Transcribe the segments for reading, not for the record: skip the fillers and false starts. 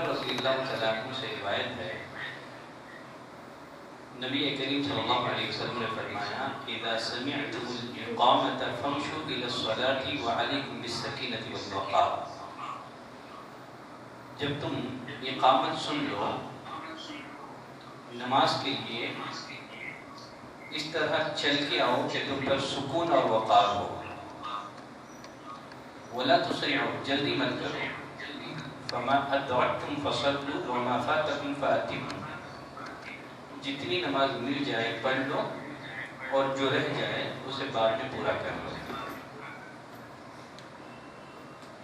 رضی اللہ تعالیٰ عنہ سے روایت ہے، نبی کریم صلی اللہ علیہ وسلم نے فرمایا اذا سمعتم الاقامة فامشوا الى الصلاة وعليكم بالسکینة والوقار، جب تم اقامت سن لو نماز کے لیے اس طرح چل کے آؤ کہ تم پر سکون اور وقار ہو، ولا تسرعوا، جلدی مت کرو، فما ادرکتم فصلوا وما فاتکم فاتموا، جتنی نماز مل جائے پڑھ لو اور جو رہ جائے اسے بعد میں پورا کر لو۔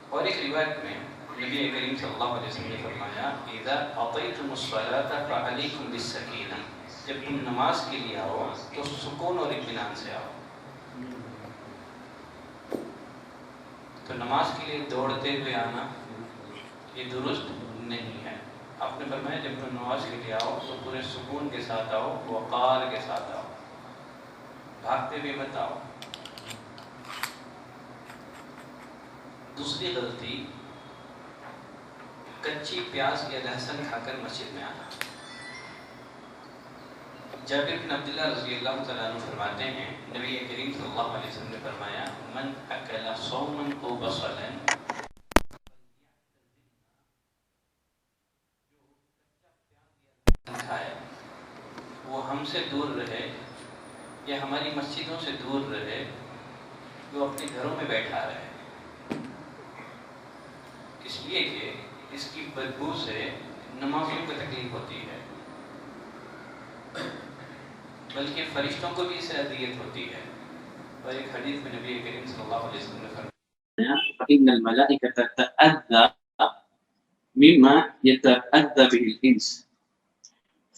اور ایک روایت میں نبی کریم صلی اللہ علیہ وسلم نے فرمایا اذا اطیتم الصلاة فعلیکم بالسکینہ، جب تم نماز کے لیے آؤ تو سکون اور اطمینان سے آؤ۔ تو نماز کے لیے دوڑتے ہوئے آنا یہ درست نہیں ہے۔ آپ نے فرمایا جب تم نماز کے لیے آؤ تو پورے سکون کے ساتھ آؤ، وقار کے ساتھ آؤ، بھاگتے ہوئے مت آؤ۔ دوسری غلطی، کچی پیاز یا لہسن کھا کر مسجد میں آنا۔ جابر بن عبداللہ رضی اللہ تعالیٰ عنہ فرماتے ہیں نبی کریم صلی اللہ علیہ وسلم نے فرمایا من اکل صوما او بصلا، کھائے وہ ہم سے دور رہے یا ہماری مسجدوں سے دور رہے، وہ اپنے گھروں میں بیٹھا رہے، اس لیے کہ اس کی بدبو سے نمازیوں کو تکلیف ہوتی ہے، بلکہ فرشتوں کو بھی اس سے اذیت ہوتی ہے۔ اور ایک حدیث میں نبی کریم صلی اللہ علیہ وسلم نے فرمایا فإن الملائکۃ تتأذى مما يتأذى به الانس،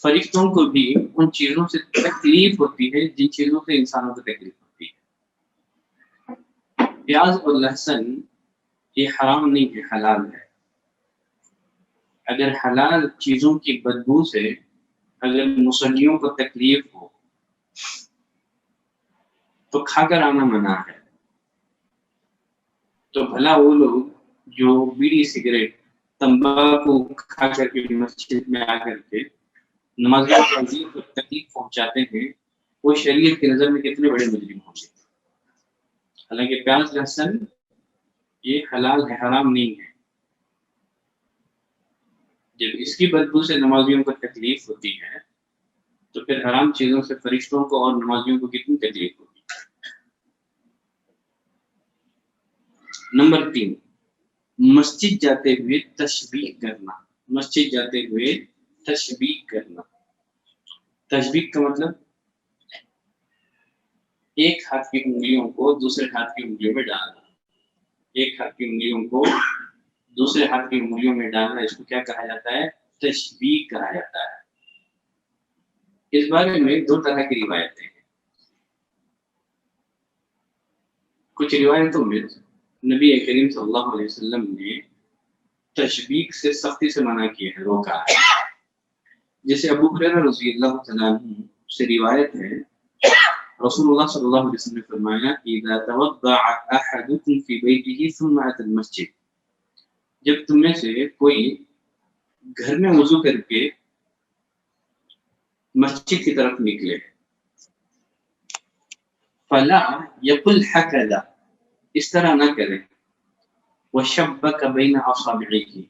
فرشتوں کو بھی ان چیزوں سے تکلیف ہوتی ہے جن چیزوں سے انسانوں کو تکلیف ہوتی ہے۔ پیاز اور لہسن یہ حرام نہیں ہے، حلال ہے۔ اگر حلال چیزوں کی بدبو سے اگر مصلیوں کو تکلیف ہو تو کھا کر آنا منع ہے۔ تو بھلا وہ لوگ جو بیڑی سگریٹ تمباکو کھا کر کے مسجد میں آ کر کے نماز کو تکلیف پہنچاتے ہیں، وہ شریعت کی نظر میں کتنے بڑے مجرم ہوں گے۔ حالانکہ پیاز لہسن یہ حلال ہے، حرام نہیں ہے۔ جب اس کی بدبو سے نمازیوں کو تکلیف ہوتی ہے تو پھر حرام چیزوں سے فرشتوں کو اور نمازیوں کو کتنی تکلیف ہوتی ہے۔ نمبر 3، مسجد جاتے ہوئے تشبیہ کرنا۔ مسجد جاتے ہوئے تشبیہ کرنا، تشبیہ کا مطلب ایک ہاتھ کی انگلیوں کو دوسرے ہاتھ کی انگلیوں میں ڈالنا، ایک ہاتھ کی انگلیوں کو دوسرے ہاتھ کی انگلیوں میں ڈالنا، اس کو کیا کہا جاتا ہے؟ تشبیہ کہا جاتا ہے۔ اس بارے میں 2 طرح کی روایتیں ہیں۔ کچھ روایتوں میں نبی کریم صلی اللہ علیہ وسلم نے تشبیہ سے سختی سے منع کیا ہے، روکا ہے۔ جیسے ابو ہریرہ رضی اللہ تعالیٰ عنہ سے روایت ہے رسول اللہ صلی اللہ علیہ وسلم نے فرمایا اذا توضع احدكم في بيته ثم اتى المسجد، جب تم میں سے کوئی گھر میں وضو کر کے مسجد کی طرف نکلے فلا يقل هكذا، اس طرح نہ کرے، وشبك بين اصابعه،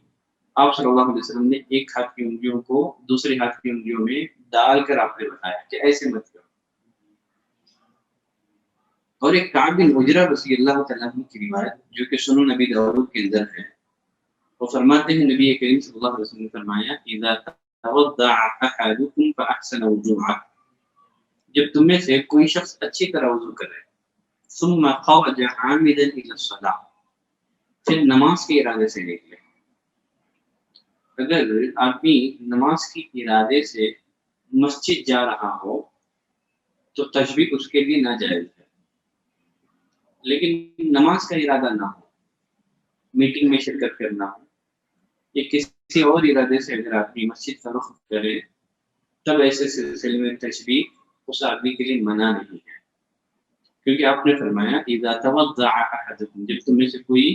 آپ صلی اللہ علیہ وسلم نے ایک ہاتھ کی انگلیوں کو دوسرے ہاتھ کی انگلیوں میں ڈال کر آپ نے بتایا کہ ایسے مت کرو۔ اور ایک کعب بن عجرہ رضی اللہ تعالیٰ عنہ کی روایت جو کہ سنن نبی داؤد کے اندر ہے، وہ فرماتے ہیں نبی کریم صلی اللہ علیہ وسلم نے فرمایا اذا توضع احدكم فاحسن وضوءه، جب تم میں سے کوئی شخص اچھی طرح وضو کرے ثم خرج عامدا الى الصلاة، پھر نماز کے ارادے سے نکلے۔ اگر آدمی نماز کی ارادے سے مسجد جا رہا ہو تو تشبیہ اس کے لیے ناجائز ہے، لیکن نماز کا ارادہ نہ ہو، میٹنگ میں شرکت کرنا ہو یا کسی اور ارادے سے اگر آدمی مسجد کا رخ کرے تب ایسے سلسلے میں تشبیہ اس آدمی کے لیے منع نہیں ہے، کیونکہ آپ نے فرمایا اذا توضع احدکم، جب تم میں سے کوئی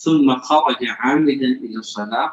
ثم خرج عامدا الى الصلاة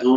2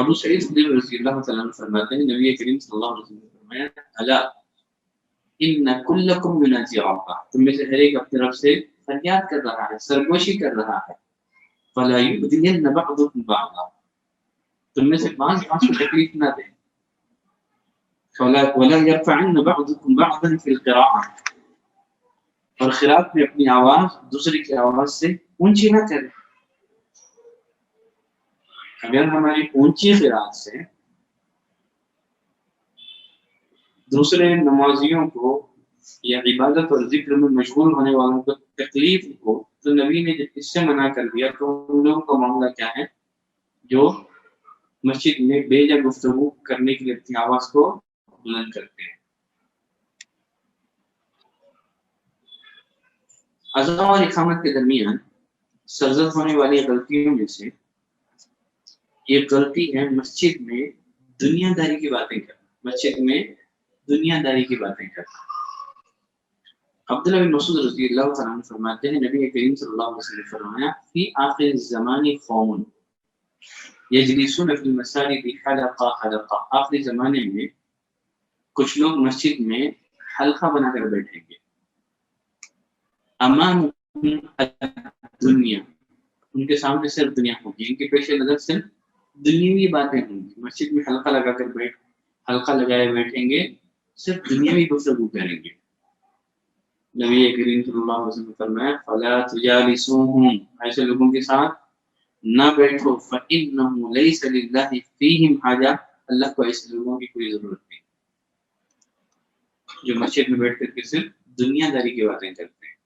ابو سعید خدری رضی اللہ تعالیٰ عنہ فرماتے ہیں نبی کریم صلی اللہ علیہ وسلم نے فرمایا الا ان کلکم یناجی ربہ، تم میں سے ہر ایک اپنی رب سے فریاد کر رہا ہے، سرگوشی کر رہا ہے، فلا یؤذین بعضکم بعضا، تم میں سے بعض کو تکلیف نہ دے، ولا يرفعن بعضكم بعضا في القراءة، اور قراءت میں اپنی آواز دوسرے کی آواز سے اونچی نہ کرے۔ اگر ہماری اونچی قراءت سے دوسرے نمازیوں کو یا عبادت اور ذکر میں مشغول ہونے والوں کو تکلیف ہو تو نبی نے اس سے منع کر دیا، تو ان لوگوں کا معاملہ کیا ہے جو مسجد میں بے جا گفتگو کرنے کے لیے اپنی آواز کو بلند کرتے ہیں۔ اذان اور اقامت کے درمیان سرزد ہونے والی غلطیوں میں سے یہ غلطی ہے مسجد میں دنیا داری کی باتیں کرنا، مسجد میں دنیا داری کی باتیں کرنا۔ عبداللہ بن مسعود رضی اللہ تعالیٰ عنہ فرماتے ہیں نبی کریم صلی اللہ علیہ وسلم نے فرمایا فی آخر الزمان قوم یجلسون فی المساجد حلقہ حلقہ، آخری زمانے میں کچھ لوگ مسجد میں حلقہ بنا کر بیٹھیں گے، امام دنیا، ان کے سامنے صرف دنیا ہوگی، ان کے پیش نظر صرف دنیاوی باتیں ہوں گی، مسجد میں حلقہ لگا کر حلقہ لگائے بیٹھیں گے، صرف دنیاوی گفتگو کریں گے۔ نبی کریم صلی اللہ علیہ وسلم نے فرمایا فلا تجالسوہم، ایسے لوگوں کے ساتھ نہ بیٹھو، فإنہ لیس للہ فیہم حاجہ، اللہ کو ایسے لوگوں کی کوئی ضرورت نہیں جو مسجد میں بیٹھ کر کے صرف دنیا داری کی باتیں کرتے ہیں۔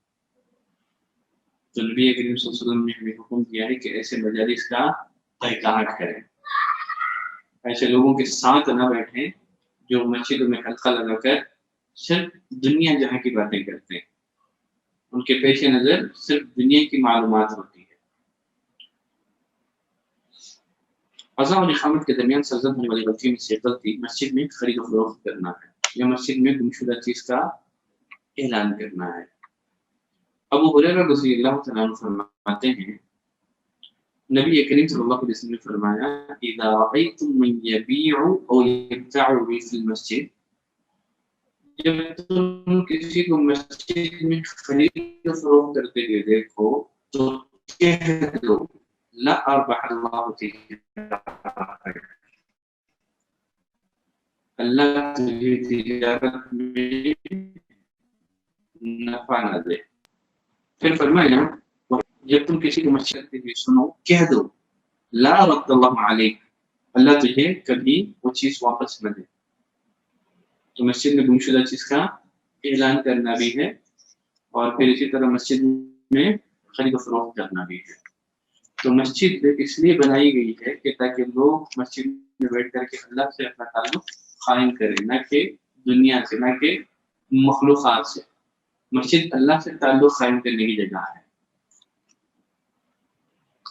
تو نبی کریم صلی اللہ علیہ وسلم نے ہمیں حکم دیا ہے کہ ایسے مجالس کا احتیاط کریں، ایسے لوگوں کے ساتھ نہ بیٹھیں جو مسجد میں حلقہ لگا کر صرف دنیا جہاں کی باتیں کرتے ہیں، ان کے پیش نظر صرف دنیا کی معلومات ہوتی ہے۔ اذان اور اقامت کے درمیان سرزد ہونے والی غلطی میں سے غلطی مسجد میں خرید و فروخت کرنا ہے یا مسجد میں گمشدہ چیز کا اعلان کرنا ہے۔ ابو ہریرہ رضی اللہ تعالیٰ عنہ فرماتے ہیں نبی کریم صلی اللہ علیہ وسلم نے فرمایا اذا رأيتم من يبيع او يبتاع في المسجد، جب تم کسی کو مسجد میں خرید و فروخت کرتے ہوئے دیکھو تو کہہ دو لا اربح اللہ تجارتک، اللہ تجھے تجارت میں نفع نہ دے۔ پھر فرمایا جب تم کسی کو مسجد کے لیے سنو کہہ دو لا رد اللہ علیک، اللہ تجھے کبھی وہ چیز واپس نہ دے۔ تو مسجد میں گمشدہ چیز کا اعلان کرنا بھی ہے اور پھر اسی طرح مسجد میں خرید و فروخت کرنا بھی ہے۔ تو مسجد اس لیے بنائی گئی ہے کہ تاکہ لوگ مسجد میں بیٹھ کر کے اللہ سے اپنا تعلق قائم کریں، نہ کہ دنیا سے، نہ کہ مخلوقات سے۔ مسجد اللہ سے تعلق قائم کرنے کی جگہ ہے۔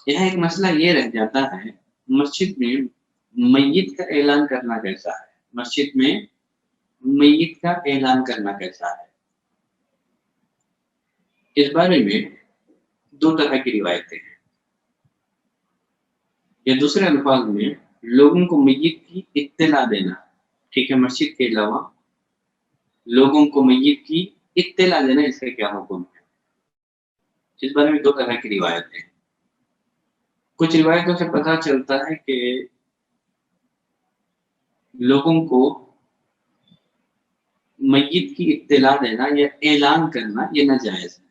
یہاں ایک مسئلہ یہ رہ جاتا ہے مسجد میں میت کا اعلان کرنا کیسا ہے، مسجد میں میت کا اعلان کرنا کیسا ہے۔ اس بارے میں دو طرح کی روایتیں ہیں، یا دوسرے الفاظ میں لوگوں کو میت کی اطلاع دینا، ٹھیک ہے، مسجد کے علاوہ لوگوں کو میت کی اطلاع دینا، اس کا کیا حکم ہے۔ اس بارے میں دو طرح کی روایتیں ہیں۔ کچھ روایتوں سے پتہ چلتا ہے کہ لوگوں کو میت کی اطلاع دینا یا اعلان کرنا یہ ناجائز ہے۔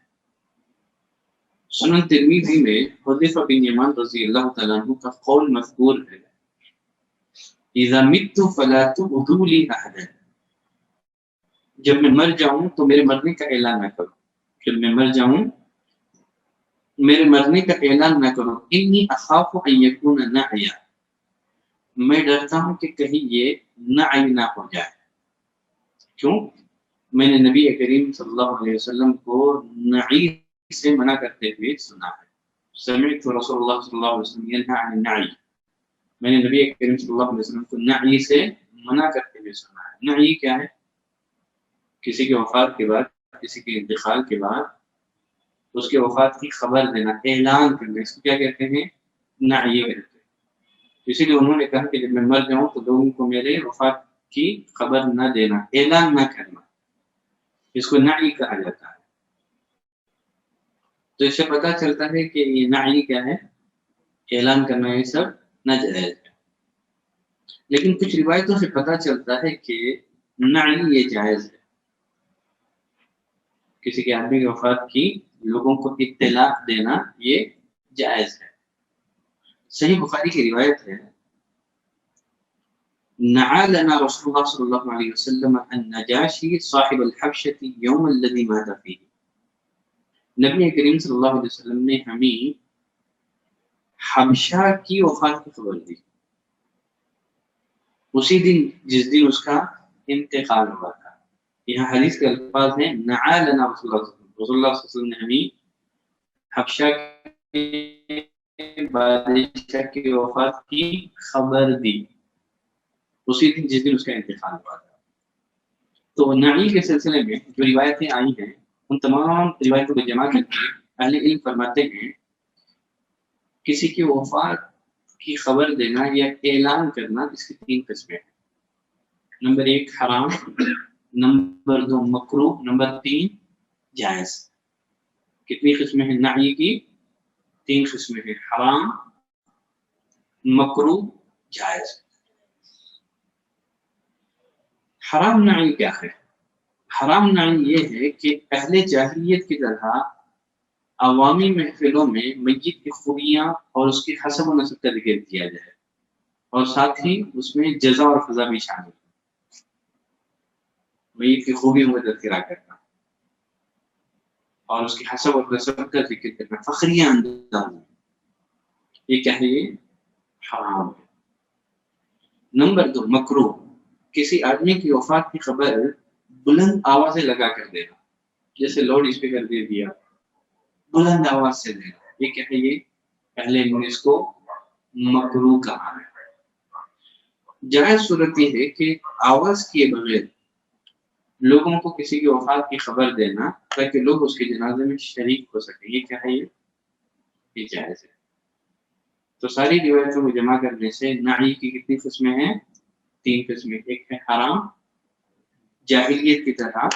سنن ترمذی میں حذیفہ بن یمان رضی اللہ تعالیٰ عنہ کا قول مذکور ہے اذا مت فلا تبدوا لي احدا، جب میں مر جاؤں تو میرے مرنے کا اعلان نہ کرو، جب میں مر جاؤں میرے مرنے کا اعلان نہ کرو، انی اخاف ان یکون نعیا، میں ڈرتا ہوں کہ کہیں یہ نعی نہ ہو جائے۔ کیوں؟ میں نے نبی کریم صلی اللہ علیہ وسلم کو نعی سے منع کرتے ہوئے سنا ہے، سمعت رسول اللہ صلی اللہ علیہ وسلم ینہی عن النعی، میں نے نبی کریم صلی اللہ علیہ وسلم کو نعی سے منع کرتے ہوئے سنا ہے۔ نعی کیا ہے؟ کسی کی وفات کے بعد، کسی کے انتقال کے بعد اس کے وفات کی خبر دینا، اعلان کرنا، اس کو کیا کہتے ہیں؟ نعی کہتے ہیں۔ اسی لیے انہوں نے کہا کہ جب میں مر جاؤں تو لوگوں کو میرے وفات کی خبر نہ دینا، اعلان نہ کرنا، اس کو نعی کہا جاتا ہے۔ تو اس سے پتہ چلتا ہے کہ یہ نعی کیا ہے، اعلان کرنا یہ سب ناجائز ہے۔ لیکن کچھ روایتوں سے پتہ چلتا ہے کہ نعی یہ جائز ہے، کسی کے آدمی کی وفات کی لوگوں کو اطلاع دینا یہ جائز ہے۔ صحیح بخاری کی روایت ہے، نعى لنا رسول الله صلی اللہ علیہ وسلم النجاشی صاحب الحبشة یوم الذي مات فيه، نبی کریم صلی اللہ علیہ وسلم نے ہمیں حبشہ کی وفات کی خبر دی اسی دن جس دن اس کا انتقال ہوا تھا۔ یہاں حدیث کے الفاظ ہیں نعى لنا رسول اللہ صلی اللہ علیہ وسلم نے ہمیں حبشہ کے بادشاہ کی وفات کی خبر دی اسی دن جس دن اس کا انتقال ہوا تھا۔ تو نعی کے سلسلے میں جو روایتیں آئی ہیں ان تمام روایتوں کو جمع کر کے اہل علم فرماتے ہیں کسی کی وفات کی خبر دینا یا اعلان کرنا اس کی 3 قسمیں ہیں۔ نمبر 1 حرام، نمبر 2 مکروہ، نمبر 3 جائز۔ کتنی قسمیں ہیں نعی کی؟ 3 قسمیں ہیں، حرام، مکروہ، جائز۔ حرام نعی کیا ہے؟ حرام نعی یہ ہے کہ اہل جاہلیت کی طرح عوامی محفلوں میں میت کی خوبیاں اور اس کی حسب و نسب کا ذکر کیا جائے اور ساتھ ہی اس میں جزا اور سزا بھی شامل ہے، میت کی خوبیوں کا تذکرہ کرنا اور اس کی حسب اور نسب کا ذکر کرنا فخریہ انداز میں، یہ کیا ہے؟ یہ حرام ہے۔ نمبر 2 مکروہ، کسی آدمی کی وفات کی خبر بلند آوازیں لگا کر دینا، جیسے لاؤڈ اسپیکر دے دیا، بلند آواز سے دینا، یہ کیا ہے؟ یہ اہل علم نے اس کو مکروہ کہا ہے۔ جائز صورت یہ ہے کہ آواز کیے بغیر لوگوں کو کسی کی وفات کی خبر دینا تاکہ لوگ اس کے جنازے میں شریک ہو سکیں، یہ کیا ہے؟ یہ جائز ہے۔ تو ساری روایتوں کو جمع کرنے سے نعی کی کتنی قسمیں ہیں؟ 3 قسمیں۔ ایک ہے حرام، جاہلیت کی طرح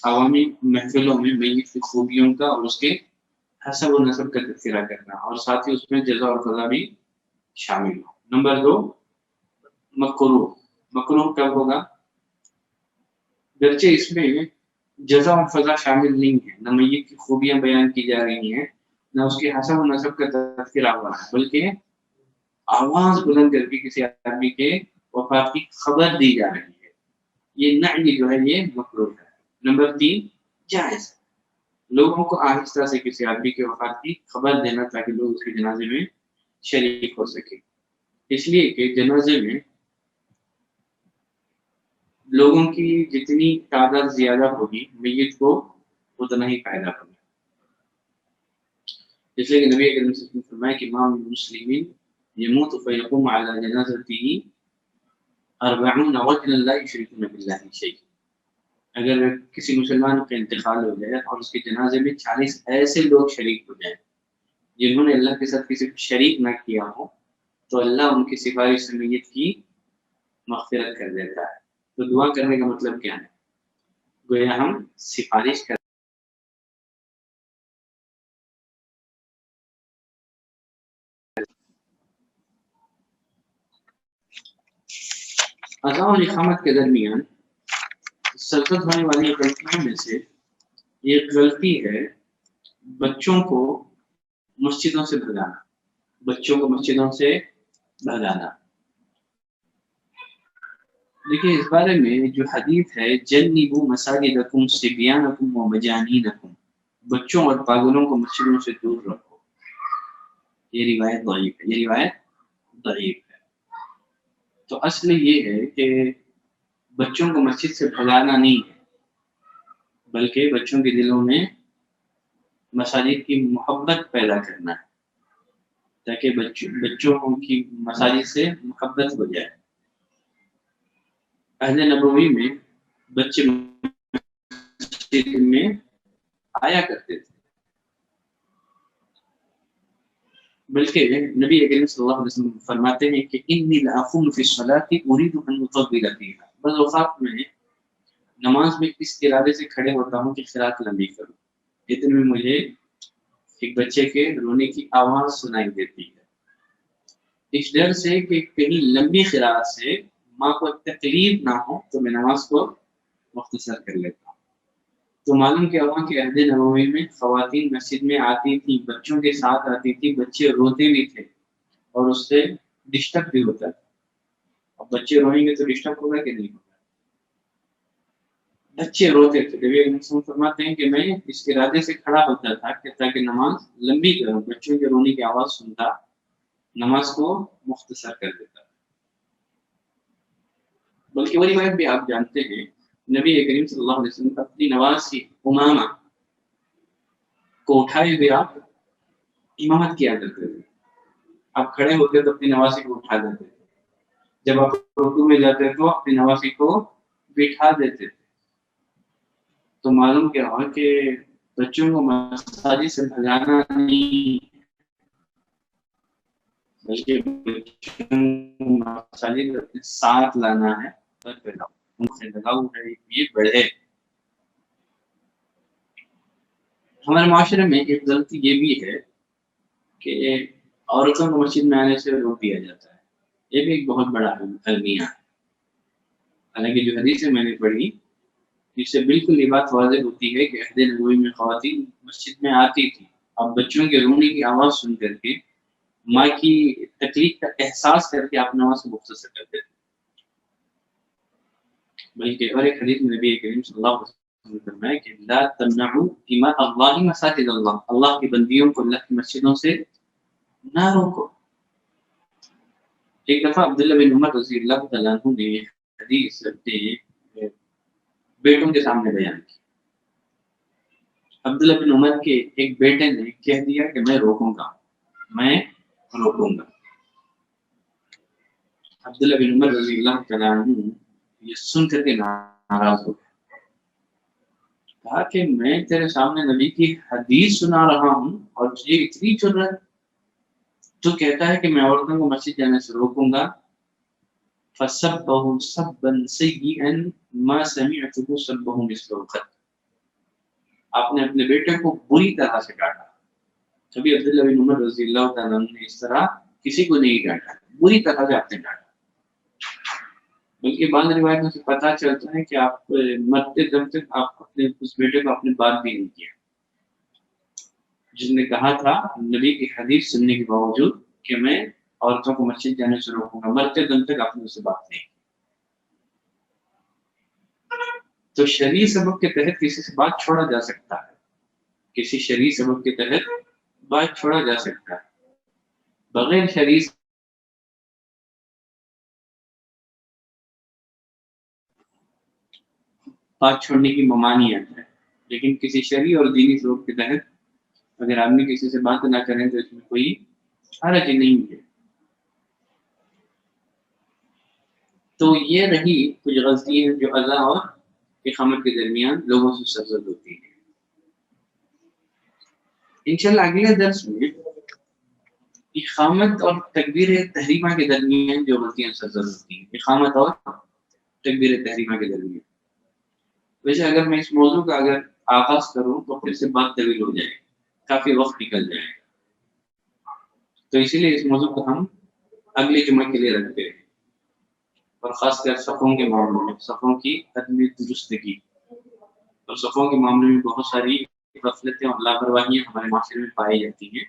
عوامی محفلوں میں میت کی خوبیوں کا اور اس کے حسب و نسب کا تذکرہ کرنا اور ساتھ ہی اس میں جزا اور سزا بھی شامل ہو۔ نمبر 2 مکروہ، مکروہ کب ہوگا؟ گرچہ اس میں جزا اور سزا شامل نہیں ہے، نہ میت کی خوبیاں بیان کی جا رہی ہیں، نہ اس کے حسب و نسب کا تذکرہ ہوا ہے، بلکہ آواز بلند کر کے کسی آدمی کے وفات کی خبر دی جا رہی ہے، یہ نعی جو ہے یہ مکروہ ہے۔ نمبر 3 جائز، لوگوں کو آہستہ سے کسی آدمی کے وفات کی خبر دینا تاکہ لوگ اس کے جنازے میں شریک ہو سکے، اس لیے کہ جنازے میں لوگوں کی جتنی تعداد زیادہ ہوگی میت کو اتنا ہی فائدہ ہوگا، اس لیے کہ نبی کریم صلی اللہ علیہ وسلم نے فرمایا کہ امام مسلمین یموت فیقوم علی جنازته 40 رجلا لا یشرکون باللہ شیئا، اگر کسی مسلمان کا انتقال ہو جائے اور اس کے جنازے میں 40 ایسے لوگ شریک ہو جائیں جنہوں نے اللہ کے ساتھ کسی کو شریک نہ کیا ہو تو اللہ ان کی سفارش سے میت کی مغفرت کر دیتا ہے۔ تو دعا کرنے کا مطلب کیا ہے؟ گویا ہم سفارش کر اذان اور اقامت کے درمیان سرزد ہونے والی غلطیوں میں سے ایک غلطی ہے بچوں کو مسجدوں سے بھگانا، بچوں کو مسجدوں سے بھگانا۔ دیکھیے اس بارے میں جو حدیث ہے جنبوا مساجدکم صبیانکم ومجانینکم، بچوں اور پاگلوں کو مسجدوں سے دور رکھو، یہ روایت ضعیف ہے، یہ روایت ضعیف ہے۔ تو اصل یہ ہے کہ بچوں کو مسجد سے بھگانا نہیں ہے بلکہ بچوں کے دلوں میں مساجد کی محبت پیدا کرنا ہے تاکہ بچوں کی مساجد سے محبت ہو جائے۔ عہد نبوی میں بچے مسجد میں آیا کرتے تھے، بلکہ نبی کریم صلی اللہ علیہ وسلم فرماتے ہیں کہ انی لاقوم فی الصلاۃ اريد ان اطول فیها، بعض اوقات میں نماز میں اس ارادے سے کھڑے ہوتا ہوں کہ قرات لمبی کروں، اتنے میں مجھے ایک بچے کے رونے کی آواز سنائی دیتی ہے، اس ڈر سے کہ کہیں لمبی قرات سے ماں کو تکلیف نہ ہو تو میں نماز کو مختصر کر لیتا ہوں۔ تو معلوم کیا ہوا کہ عہد نبوی میں خواتین مسجد میں آتی تھیں، بچوں کے ساتھ آتی تھی، بچے روتے بھی تھے اور اس سے ڈسٹرب بھی ہوتا تھا۔ اب بچے روئیں گے تو ڈسٹرب ہوگا کہ نہیں ہوگا؟ بچے روتے تھے، نبی علیہ السلام فرماتے ہیں کہ میں اس ارادے سے کھڑا ہوتا تھا کہ تاکہ نماز لمبی کروں، بچوں کے رونے کی آواز سنتا، نماز کو مختصر کر دیتا۔ بلکہ وہ روایت بھی آپ جانتے ہیں، نبی کریم صلی اللہ علیہ وسلم اپنی نواسی امامہ کو اٹھائے ہوئے آپ امامت کیا کرتے تھے، آپ کھڑے ہوتے تو اپنی نواسی کو اٹھا دیتے تھے، جب آپ رکوع میں جاتے تو اپنی نواسی کو بٹھا دیتے تھے۔ تو معلوم کیا ہوا کہ بچوں کو مساجد سے بھگانا نہیں بلکہ بچوں کو مساجد اپنے ساتھ لانا ہے، ان سے لگاؤ ہے، یہ بڑھے۔ ہمارے معاشرے میں ایک غلطی یہ بھی ہے کہ عورتوں کو مسجد میں آنے سے روک دیا جاتا ہے، یہ بھی ایک بہت بڑا المیہ ہے۔ حالانکہ جو حدیث میں نے پڑھی اس سے بالکل یہ بات واضح ہوتی ہے کہ عہد نبوی میں خواتین مسجد میں آتی تھی، اب بچوں کے رونے کی آواز سن کر کے ماں کی تکلیف کا احساس کر کے آپ نماز کو مختصر کرتے تھے۔ بلکہ اور ایک حدیث میں نبی کریم صلی اللہ علیہ وسلم نے فرمایا کہ لا تمنعوا اماء اللہ مساجد اللہ، اللہ کی بندیوں کو اللہ کی مسجدوں سے نہ روکو۔ ایک دفعہ عبداللہ بن عمر رضی اللہ تعالیٰ عنہ نے حدیث اپنے بیٹوں کے سامنے بیان کی۔ عبداللہ بن عمر کے ایک بیٹے نے کہہ دیا کہ میں روکوں گا۔ عبداللہ بن عمر رضی اللہ تعالیٰ عنہ یہ سن کر کے ناراض ہو گئے، کہا کہ میں تیرے سامنے نبی کی حدیث سنا رہا ہوں اور تجھے اتنی جرأت، تو کہتا ہے کہ میں عورتوں کو مسجد جانے سے روکوں گا۔ فَسَبَّهُ سَبًّا سَيِّئًا مَا سَمِعْتُهُ سَبَّهُ مِثْلَهُ قَطْ، آپ نے اپنے بیٹے کو بری طرح سے ڈانٹا، کبھی عبداللہ بن عمر رضی اللہ تعالیٰ عنہ نے اس طرح کسی کو نہیں ڈانٹا، بری طرح سے آپ نے ڈانٹا۔ بلکہ بعض روایتوں سے پتہ چلتا ہے کہ آپ مرتے دم تک آپ اپنے اس بیٹے کو اپنی بات بھی نہیں کیا، جس نے کہا تھا نبی کی حدیث سننے کے باوجود کہ میں عورتوں کو مسجد جانے سے روکوں گا، مرتے دم تک آپ نے اس سے بات نہیں کی۔ تو شرعی سبب کے تحت کسی سے بات چھوڑا جا سکتا ہے، کسی شرعی سبب کے تحت بات چھوڑا جا سکتا ہے، بغیر شرعی بات چھوڑنے کی ممانعت ہے، لیکن کسی شرعی اور دینی سبب کے تحت اگر آدمی کسی سے بات نہ کریں تو اس میں کوئی حرج نہیں ہے۔ تو یہ رہی کچھ غلطیاں جو اذان اور اقامت کے درمیان لوگوں سے سرزد ہوتی ہیں۔ انشاءاللہ اگلے درس میں اقامت اور تکبیر تحریمہ کے درمیان جو غلطیاں سرزد ہوتی ہیں، اقامت اور تکبیر تحریمہ کے درمیان، ویسے اگر میں اس موضوع کا اگر آغاز کروں تو پھر سے بات طویل ہو جائے، کافی وقت نکل جائے، تو اسی لیے اس موضوع کو ہم اگلے جمعے کے لیے رکھتے ہیں، اور خاص کر صفوں کے معاملے میں، صفوں کی عدم درستگی اور صفوں کے معاملے میں بہت ساری غفلتیں اور لاپرواہیاں ہمارے معاشرے میں پائی جاتی ہیں۔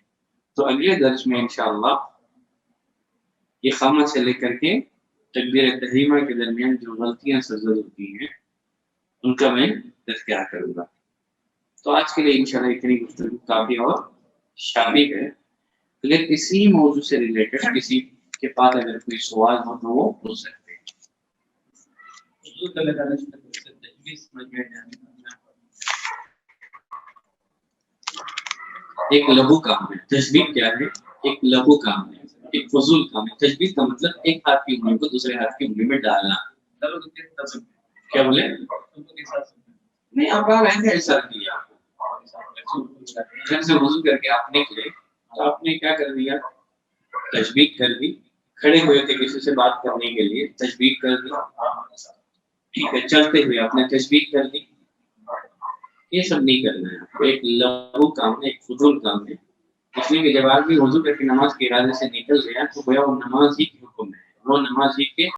تو اگلے درس میں انشاءاللہ اقامت سے لے کر کے تکبیر تحریمہ کے درمیان جو غلطیاں سرزد ہوتی ہیں ان کا میں تذکرہ کروں گا۔ تو آج کے لیے انشاءاللہ اتنی گفتگو کافی اور شامل ہے۔ اگر کسی موضوع سے ریلیٹڈ کسی کے پاس اگر کوئی سوال ہو تو وہ پوچھ سکتے ہیں۔ ایک لغو کام ہے، تشبیہ کیا ہے؟ ایک لغو کام ہے، ایک فضول کام ہے۔ تشبیہ کا مطلب ایک ہاتھ کی انگلی کو دوسرے ہاتھ کی انگلی میں ڈالنا۔ کیا بولے؟ نہیں، آپ کا ایسا کیا گھر سے وضو کر کے آپ نکلے تو آپ نے کیا کر دیا، تشبیہ کر دی، کھڑے ہوئے تھے کسی سے بات کرنے کے لیے، تشبیہ کر دی، ٹھیک ہے، چلتے ہوئے آپ نے تشبیہ کر دی، یہ سب نہیں کرنا ہے، ایک لغو کام ہے، ایک فضول کام ہے، اس لیے کہ جب آدمی وضو کر کے نماز کے ارادے سے نکل گیا تو گویا وہ نماز ہی کے حکم ہے، وہ نماز ہی کے